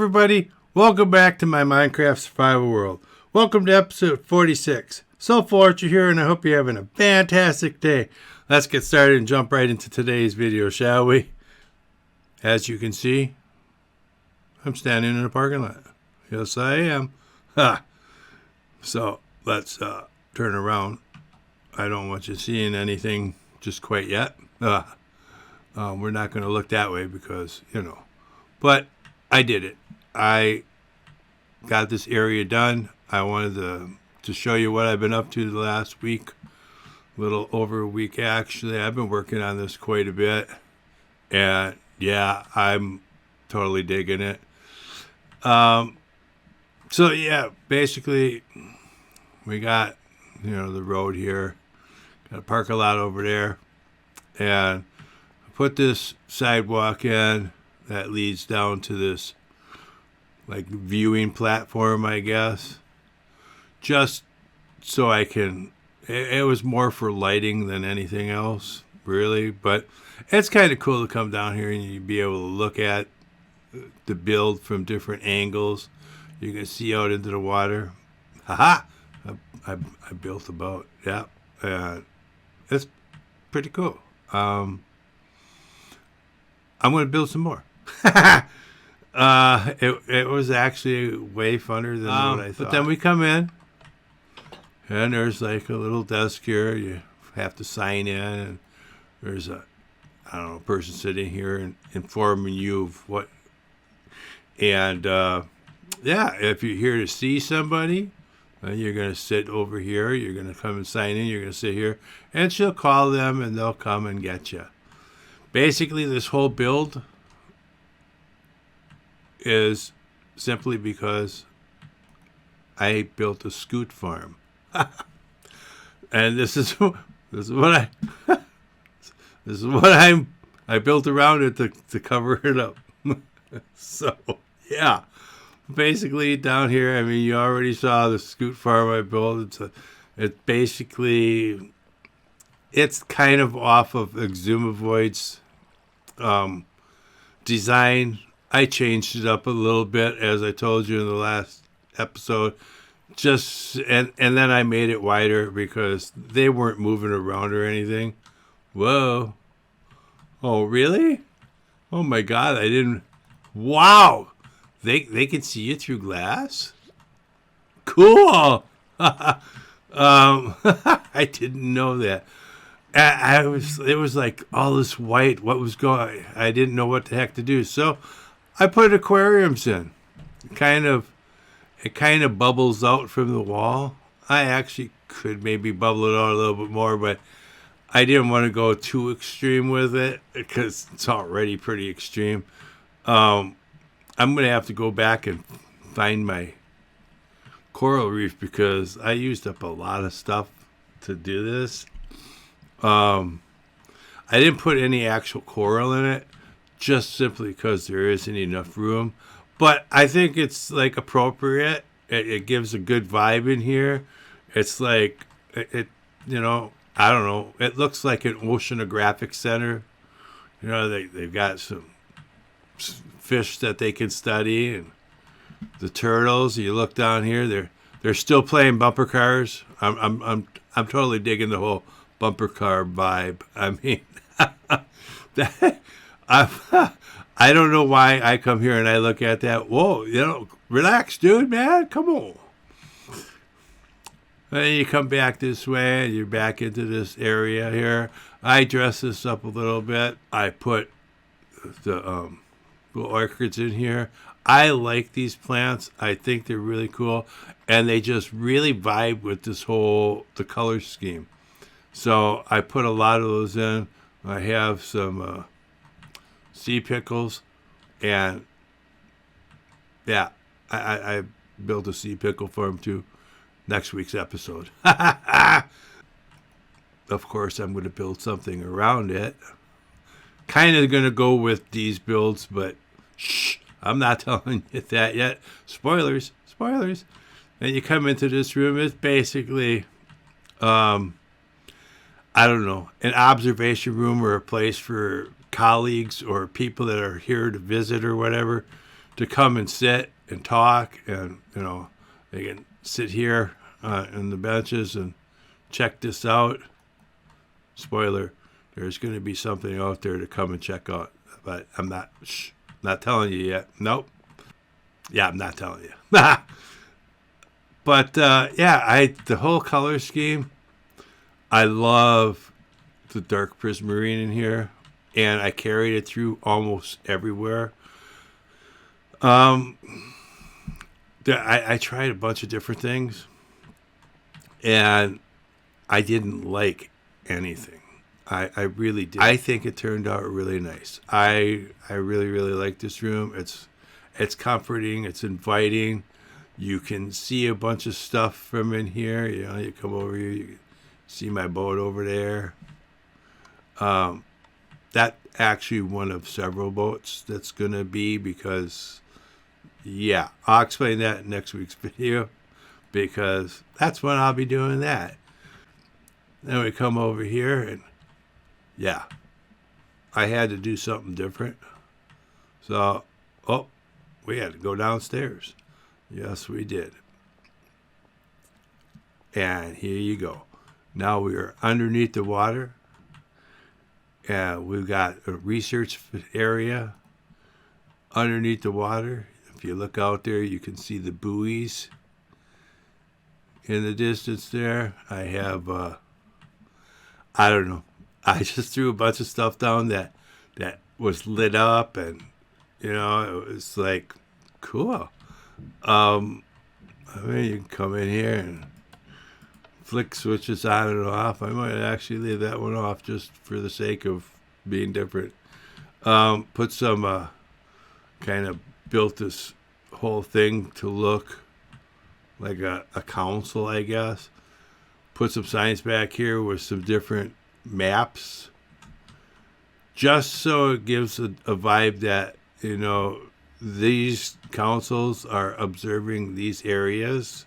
everybody, welcome back to my Minecraft survival world. Welcome to episode 46. Soulful Archer here, and I hope you're having a fantastic day. Let's get started and jump right into today's video, shall we? As you can see, I'm standing in a parking lot. Yes, I am. Ha! So, let's turn around. I don't want you seeing anything just quite yet. We're not going to look that way because, But I did it. I got this area done. I wanted to show you what I've been up to the last week. A little over a week, actually. I've been working on this quite a bit. And, yeah, I'm totally digging it. So, yeah, basically, we got, the road here. Got a parking lot over there. And I put this sidewalk in that leads down to this, viewing platform, I guess. Just so I can... It was more for lighting than anything else, really. But it's kind of cool to come down here and you be able to look at the build from different angles. You can see out into the water. Ha-ha! I built a boat. Yeah. It's pretty cool. I'm going to build some more. It was actually way funner than what I thought. But then we come in, and there's a little desk here. You have to sign in, and there's a person sitting here and informing you of what. And if you're here to see somebody, you're going to sit over here. You're going to come and sign in. You're going to sit here, and she'll call them, and they'll come and get you. Basically, this whole build is simply because I built a scoot farm. And this is what I built around it to cover it up. So, yeah. Basically, down here, you already saw the scoot farm I built. It's kind of off of Exumavoid's design. I changed it up a little bit, as I told you in the last episode. And then I made it wider because they weren't moving around or anything. Whoa. Oh, really? Oh my God, I didn't... Wow! They can see you through glass? Cool! I didn't know that. It was like all this white. What was going? I didn't know what the heck to do. So I put aquariums in. It kind of bubbles out from the wall. I actually could maybe bubble it out a little bit more, but I didn't want to go too extreme with it because it's already pretty extreme. I'm going to have to go back and find my coral reef because I used up a lot of stuff to do this. I didn't put any actual coral in it, just simply because there isn't enough room. But I think it's appropriate. It gives a good vibe in here. It's I don't know. It looks like an oceanographic center. They've got some fish that they can study, and the turtles. You look down here, they're still playing bumper cars. I'm totally digging the whole bumper car vibe. I don't know why I come here and I look at that. Whoa, relax, dude, man, come on. And then you come back this way, and you're back into this area here. I dress this up a little bit. I put the little orchids in here. I like these plants. I think they're really cool, and they just really vibe with the color scheme. So I put a lot of those in. I have some sea pickles, and yeah, I built a sea pickle farm too. Next week's episode. Of course, I'm going to build something around it. Kind of going to go with these builds, but shh, I'm not telling you that yet. Spoilers. And you come into this room, it's basically, I don't know, an observation room or a place for colleagues or people that are here to visit or whatever to come and sit and talk, and they can sit here in the benches and check this out. Spoiler, there's going to be something out there to come and check out, but I'm not telling you yet. Nope. Yeah, I'm not telling you. But the whole color scheme, I love the dark prismarine in here, and I carried it through almost everywhere. I tried a bunch of different things, and I didn't like anything. I really did. I think it turned out really nice. I really, really like this room. It's comforting. It's inviting. You can see a bunch of stuff from in here. You come over here, you can see my boat over there. That actually one of several boats that's going to be, because, yeah, I'll explain that in next week's video, because that's when I'll be doing that. Then we come over here, and, yeah, I had to do something different. So, we had to go downstairs. Yes, we did. And here you go. Now we are underneath the water. And we've got a research area underneath the water. If you look out there, you can see the buoys in the distance there. I have, I don't know. I just threw a bunch of stuff down that was lit up, and, it was like, cool. I mean, you can come in here and flick switches on and off. I might actually leave that one off just for the sake of being different. Put some, kind of built this whole thing to look like a council, I guess. Put some signs back here with some different maps, just so it gives a vibe that, these councils are observing these areas.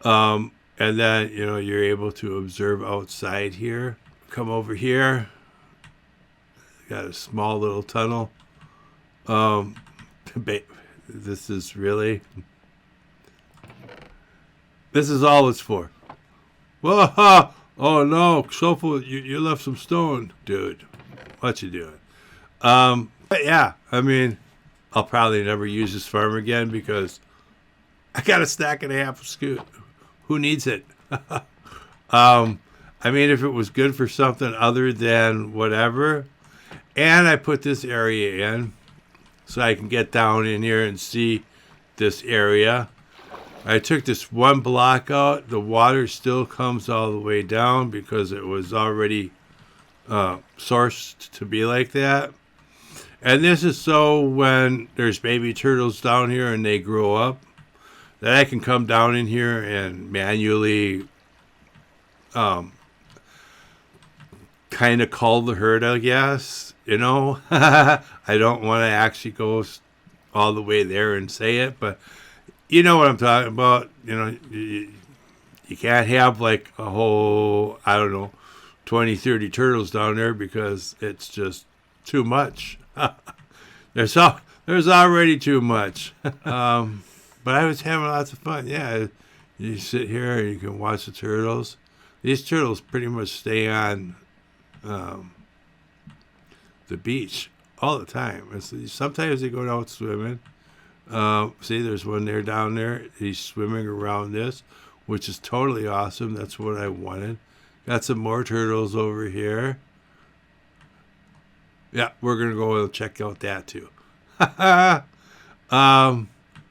And then, you're able to observe outside here. Come over here. Got a small little tunnel. This is all it's for. Whoa! Oh no, Soulful, you left some stone. Dude, what you doing? But yeah, I mean, I'll probably never use this farm again, because I got a stack and a half of scoot. Who needs it? I mean, if it was good for something other than whatever. And I put this area in so I can get down in here and see this area. I took this one block out. The water still comes all the way down because it was already sourced to be like that. And this is so when there's baby turtles down here and they grow up, that I can come down in here and manually kind of cull the herd, I guess. I don't want to actually go all the way there and say it, but you know what I'm talking about. You can't have like a whole, 20, 30 turtles down there, because it's just too much. There's already too much. But I was having lots of fun. Yeah, you sit here and you can watch the turtles. These turtles pretty much stay on the beach all the time. Sometimes they go out swimming. See, there's one there down there. He's swimming around this, which is totally awesome. That's what I wanted. Got some more turtles over here. Yeah, we're going to go and check out that too.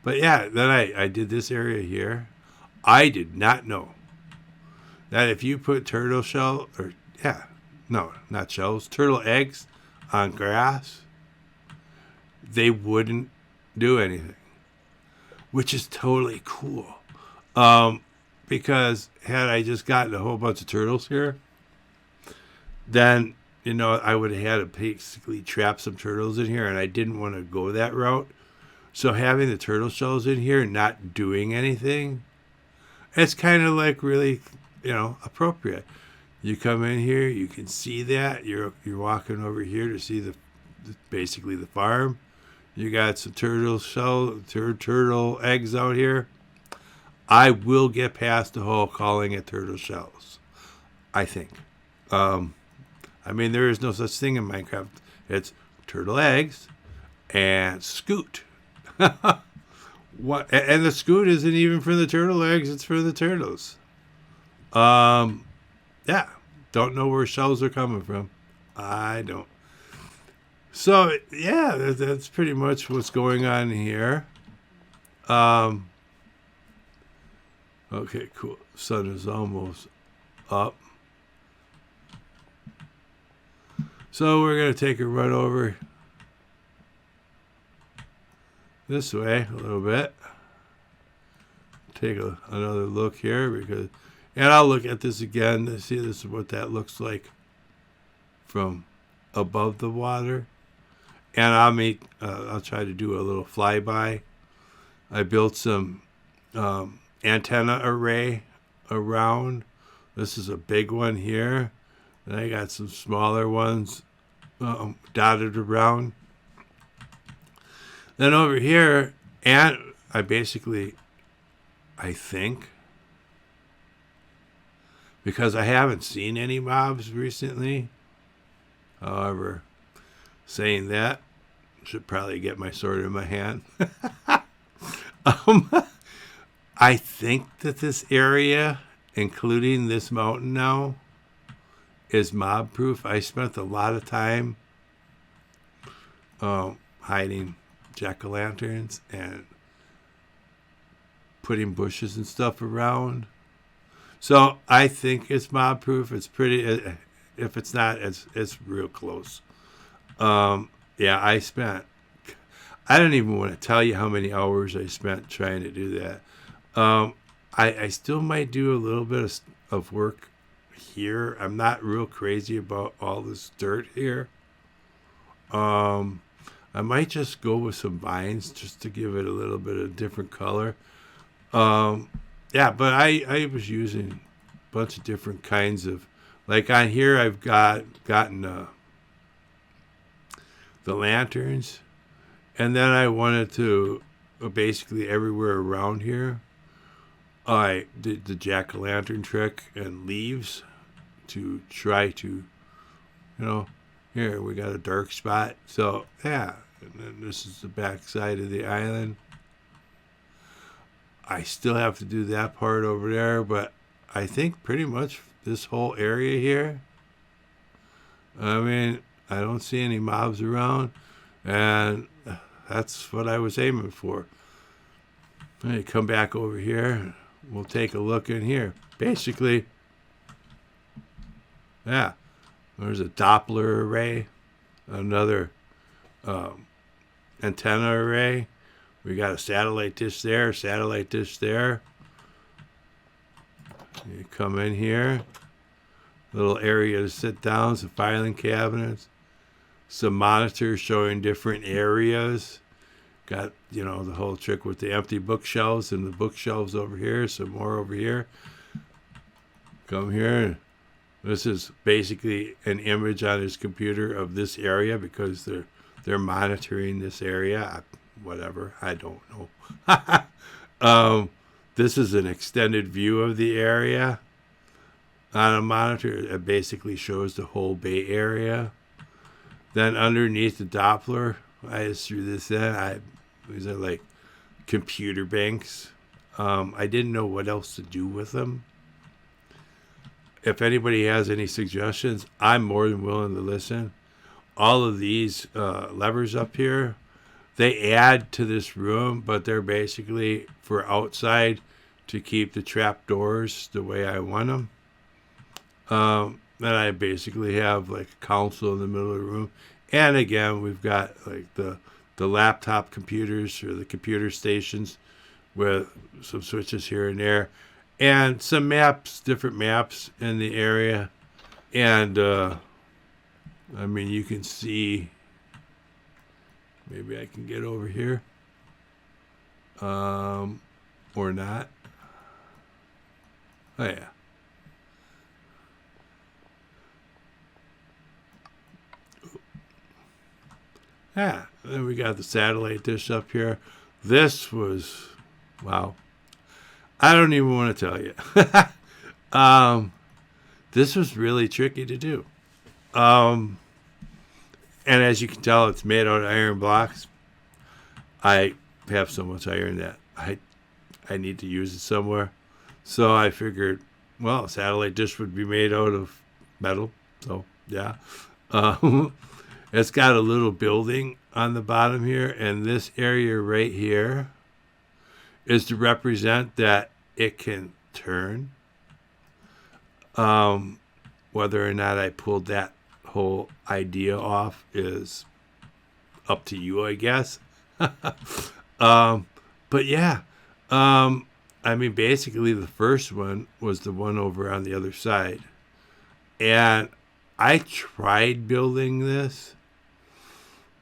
But yeah, then I did this area here. I did not know that if you put turtle eggs on grass, they wouldn't do anything, which is totally cool. Because had I just gotten a whole bunch of turtles here, then I would have had to basically trap some turtles in here, and I didn't want to go that route. So having the turtle shells in here not doing anything, it's kind of like really, appropriate. You come in here, you can see that. You're walking over here to see basically the farm. You got some turtle eggs out here. I will get past the whole calling it turtle shells, I think. Um, I mean, there is no such thing in Minecraft. It's turtle eggs and scoot. What? And the scoot isn't even for the turtle eggs; it's for the turtles. Um, yeah. Don't know where shells are coming from. I don't. So yeah, that's pretty much what's going on here. Um, okay, cool. Sun is almost up. So we're gonna take a run over this way a little bit. Take another look here and I'll look at this again to see this is what that looks like from above the water. And I'll try to do a little flyby. I built some antenna array around. This is a big one here. And I got some smaller ones dotted around. Then over here, and I think, because I haven't seen any mobs recently. However, saying that, should probably get my sword in my hand. um, I think that this area, including this mountain now, is mob proof. I spent a lot of time hiding jack-o'-lanterns and putting bushes and stuff around. So I think it's mob proof. It's pretty. If it's not, it's real close. Yeah, I don't even want to tell you how many hours I spent trying to do that. I still might do a little bit of work here. I'm not real crazy about all this dirt here. I might just go with some vines just to give it a little bit of different color. Yeah, but I was using a bunch of different kinds of, like on here I've gotten the lanterns, and then I wanted to basically everywhere around here I did the jack-o'-lantern trick and leaves to try to, here we got a dark spot. So yeah, and then this is the back side of the island. I still have to do that part over there, but I think pretty much this whole area here, I mean, I don't see any mobs around, and that's what I was aiming for. Let me come back over here. We'll take a look in here. Basically, yeah, there's a Doppler array, another antenna array. We got a satellite dish there, satellite dish there. You come in here, little area to sit down, some filing cabinets, some monitors showing different areas. Got, the whole trick with the empty bookshelves and the bookshelves over here, some more over here. Come here. This is basically an image on his computer of this area because they're monitoring this area. Whatever, I don't know. This is an extended view of the area on a monitor. It basically shows the whole Bay Area. Then underneath the Doppler, I just threw this in. These are like computer banks. I didn't know what else to do with them. If anybody has any suggestions, I'm more than willing to listen. All of these levers up here, they add to this room, but they're basically for outside to keep the trap doors the way I want them. Then I basically have like a console in the middle of the room. And again, we've got like the laptop computers or the computer stations with some switches here and there. And some maps, different maps in the area. And, I mean, you can see, maybe I can get over here, or not. Oh, yeah. Yeah. Then we got the satellite dish up here. This was, wow. I don't even want to tell you. This was really tricky to do. And as you can tell, it's made out of iron blocks. I have so much iron that I need to use it somewhere. So I figured, well, a satellite dish would be made out of metal. So, yeah. It's got a little building on the bottom here. And this area right here is to represent that it can turn. Whether or not I pulled that whole idea off is up to you, I guess. But yeah, I mean, basically the first one was the one over on the other side. And I tried building this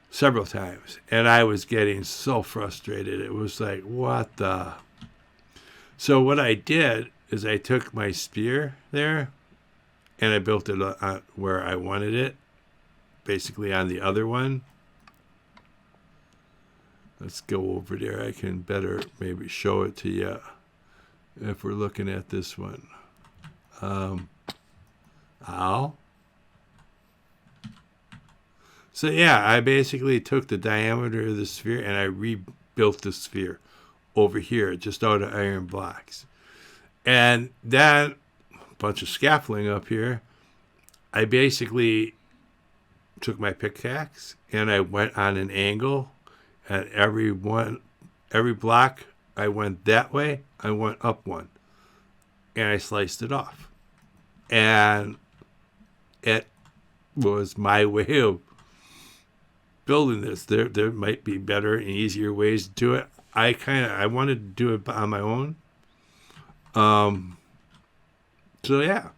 several times, and I was getting so frustrated. It was like, what the? So what I did is I took my spear there, and I built it where I wanted it, basically on the other one. Let's go over there. I can better maybe show it to you if we're looking at this one. Ow. So yeah, I basically took the diameter of the sphere and I rebuilt the sphere over here, just out of iron blocks. And then a bunch of scaffolding up here. I basically took my pickaxe and I went on an angle, and every block I went that way, I went up one, and I sliced it off. And it was my way of building this. There might be better and easier ways to do it. I wanted to do it on my own. So yeah.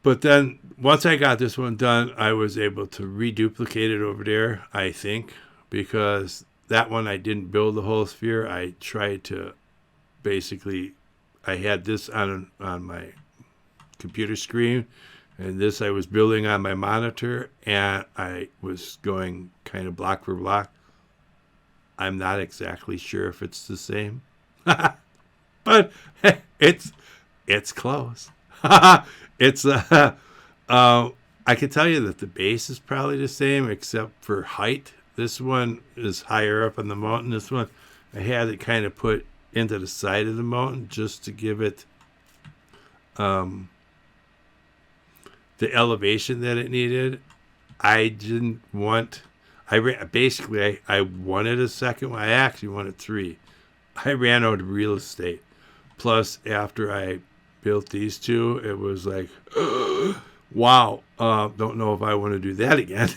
But then once I got this one done, I was able to reduplicate it over there, I think, because that one I didn't build the whole sphere. I tried to basically, I had this on my computer screen, and this I was building on my monitor, and I was going kind of block for block. I'm not exactly sure if it's the same, but it's close. It's I can tell you that the base is probably the same except for height. This one is higher up on the mountain. This one I had it kind of put into the side of the mountain just to give it the elevation that it needed. I didn't want. I wanted a second one. I actually wanted 3. I ran out of real estate. Plus, after I built these 2, it was like, wow. Don't know if I want to do that again.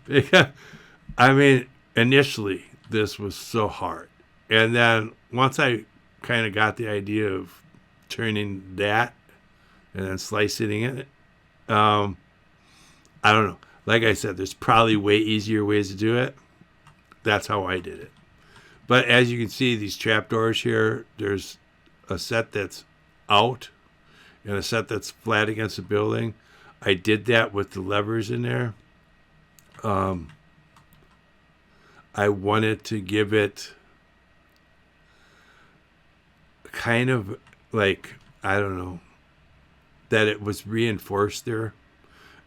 Because, I mean, initially this was so hard, and then once I kind of got the idea of turning that and then slicing it, I don't know. Like I said, there's probably way easier ways to do it. That's how I did it. But as you can see, these trapdoors here, there's a set that's out and a set that's flat against the building. I did that with the levers in there. I wanted to give it kind of like, I don't know, that it was reinforced there,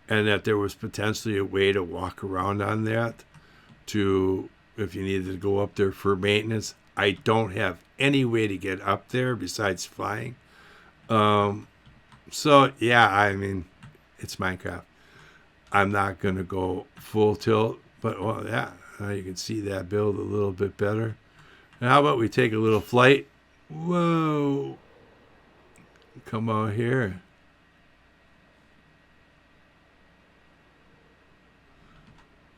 and that there was potentially a way to walk around on that to, if you needed to go up there for maintenance. I don't have any way to get up there besides flying. So yeah, I mean, it's Minecraft. I'm not going to go full tilt, but well, yeah, now you can see that build a little bit better. And how about we take a little flight? Whoa. Come on here.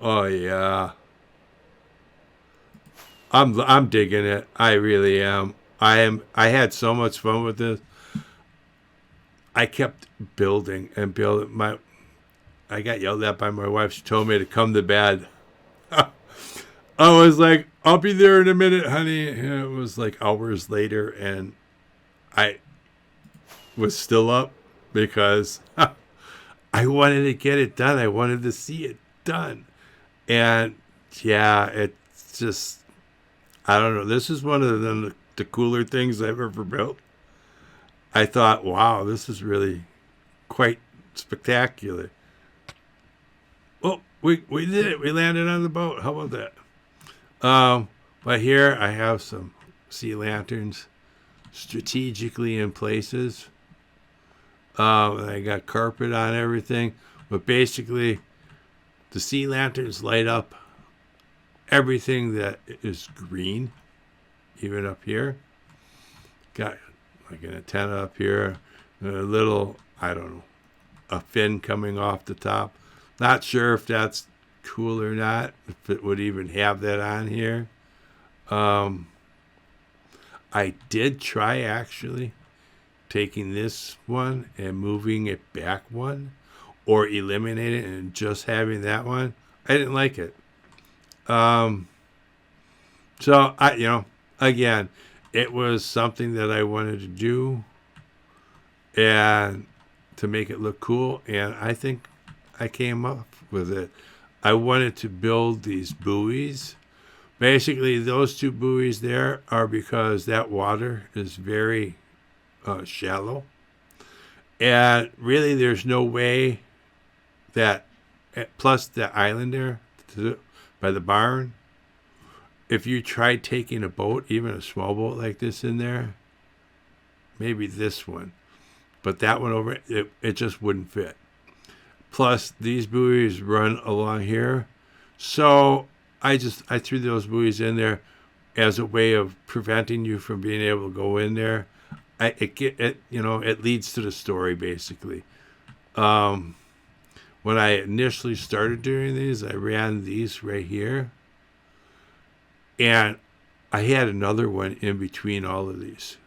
Oh yeah. I'm digging it. I really am. I had so much fun with this. I kept building and building. I got yelled at by my wife. She told me to come to bed. I was like, I'll be there in a minute, honey. And it was like hours later, and I was still up because I wanted to get it done. I wanted to see it done. And yeah, it's just, I don't know. This is one of the cooler things I've ever built. I thought, wow, this is really quite spectacular. Oh, we did it. We landed on the boat. How about that? But here I have some sea lanterns strategically in places. I got carpet on everything. But basically, the sea lanterns light up everything that is green, even up here. Got like an antenna up here, a little, I don't know, a fin coming off the top. Not sure if that's cool or not, if it would even have that on here. I did try actually taking this one and moving it back one, or eliminate it and just having that one. I didn't like it. So again, it was something that I wanted to do and to make it look cool, and I think I came up with it. I wanted to build these buoys. Basically, those two buoys there are because that water is very shallow, and really there's no way that, plus the island there by the barn, if you tried taking a boat, even a small boat like this in there, maybe this one, but that one over, it just wouldn't fit. Plus, these buoys run along here. So I threw those buoys in there as a way of preventing you from being able to go in there. It leads to the story, basically. When I initially started doing these, I ran these right here. And I had another one in between all of these.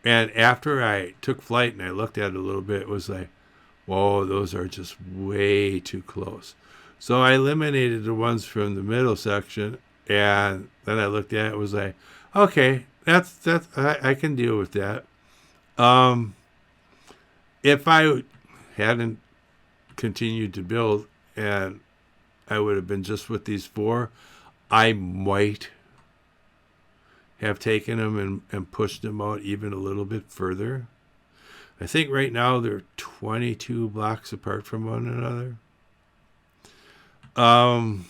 And after I took flight and I looked at it a little bit, it was like, whoa, those are just way too close. So I eliminated the ones from the middle section, and then I looked at it, it was like, okay, that's I can deal with that. If I hadn't continued to build and I would have been just with these four, I might have taken them and pushed them out even a little bit further. I think right now they're 22 blocks apart from one another. I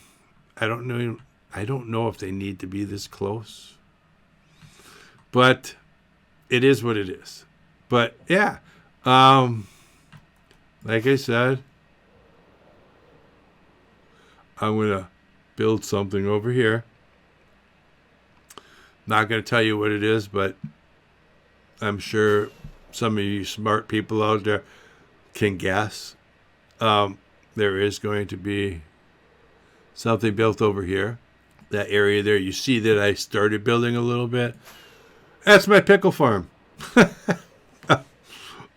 don't know if they need to be this close, but it is what it is. But yeah, like I said, I'm gonna build something over here. Not gonna tell you what it is, but I'm sure some of you smart people out there can guess. There is going to be something built over here. That area there, you see that I started building a little bit. That's my pickle farm. I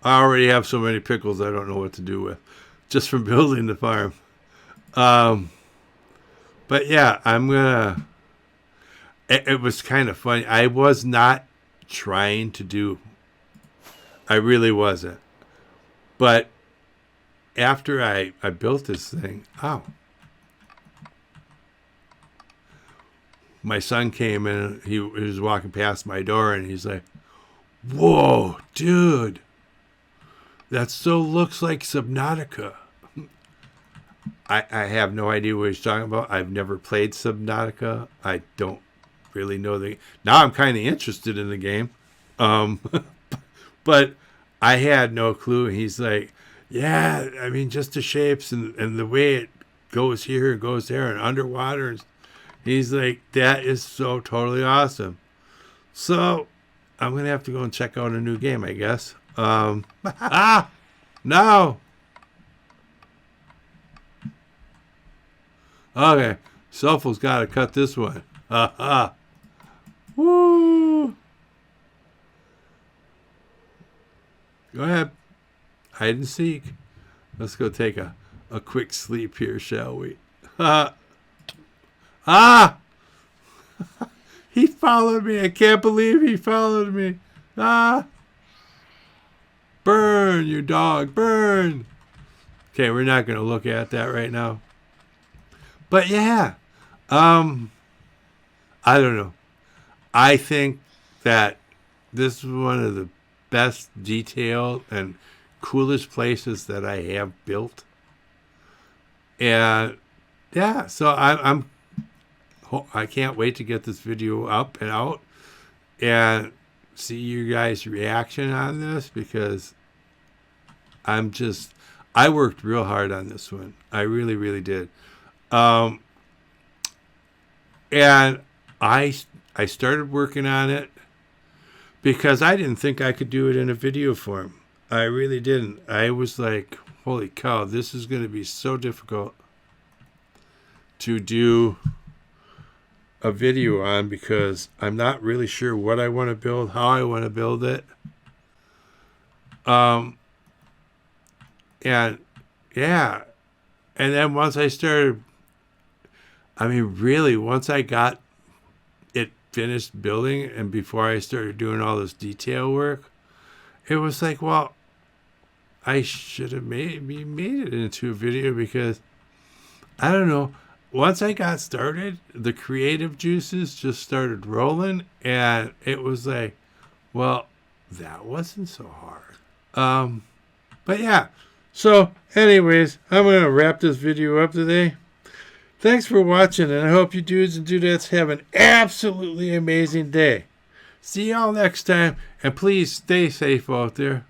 already have so many pickles I don't know what to do with, just from building the farm. But yeah, I'm gonna. It was kind of funny. I was not trying to do. I really wasn't. But after I built this thing, my son came in. He was walking past my door, and he's like, "Whoa, dude, that so looks like Subnautica." I have no idea what he's talking about. I've never played Subnautica. I don't really know now I'm kind of interested in the game. But I had no clue. He's like, yeah, I mean, just the shapes and the way it goes here and goes there and underwater. He's like, that is so totally awesome. So I'm going to have to go and check out a new game, I guess. No. Okay, Soulful's got to cut this one. Woo! Go ahead. Hide and seek. Let's go take a quick sleep here, shall we? He followed me. I can't believe he followed me. Burn, you dog. Burn. Okay, we're not going to look at that right now. But yeah, I don't know. I think that this is one of the best detailed and coolest places that I have built. And yeah, so I can't wait to get this video up and out and see you guys' reaction on this, because I worked real hard on this one. I really, really did. Um, and I started working on it because I didn't think I could do it in a video form. I really didn't. I was like, holy cow, this is going to be so difficult to do a video on, because I'm not really sure what I want to build, how I want to build it. And yeah, and then once I started, really, once I got it finished building and before I started doing all this detail work, it was like, well, I should have maybe made it into a video, because I don't know. Once I got started, the creative juices just started rolling, and it was like, well, that wasn't so hard. But yeah. So, anyways, I'm going to wrap this video up today. Thanks for watching, and I hope you dudes and dudettes have an absolutely amazing day. See y'all next time, and please stay safe out there.